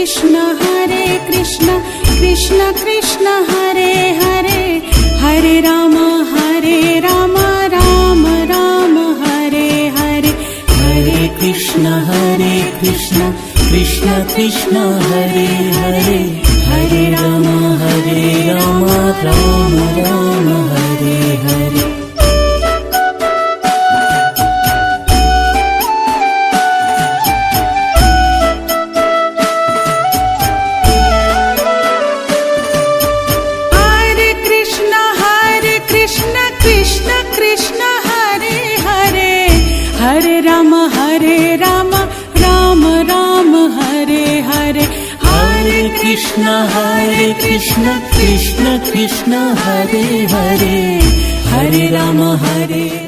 Krishna Krishna Krishna Hare Hare Hare Ram Ram Ram Hare Hare Hare Krishna Krishna Krishna Hare Hare Hare Ram Ram Ram Hare Hare Krishna Krishna Hare Hare Hare Ram Ram Ram Hare Hare Hare Krishna Krishna Krishna Hare Hare Hare Ram Hare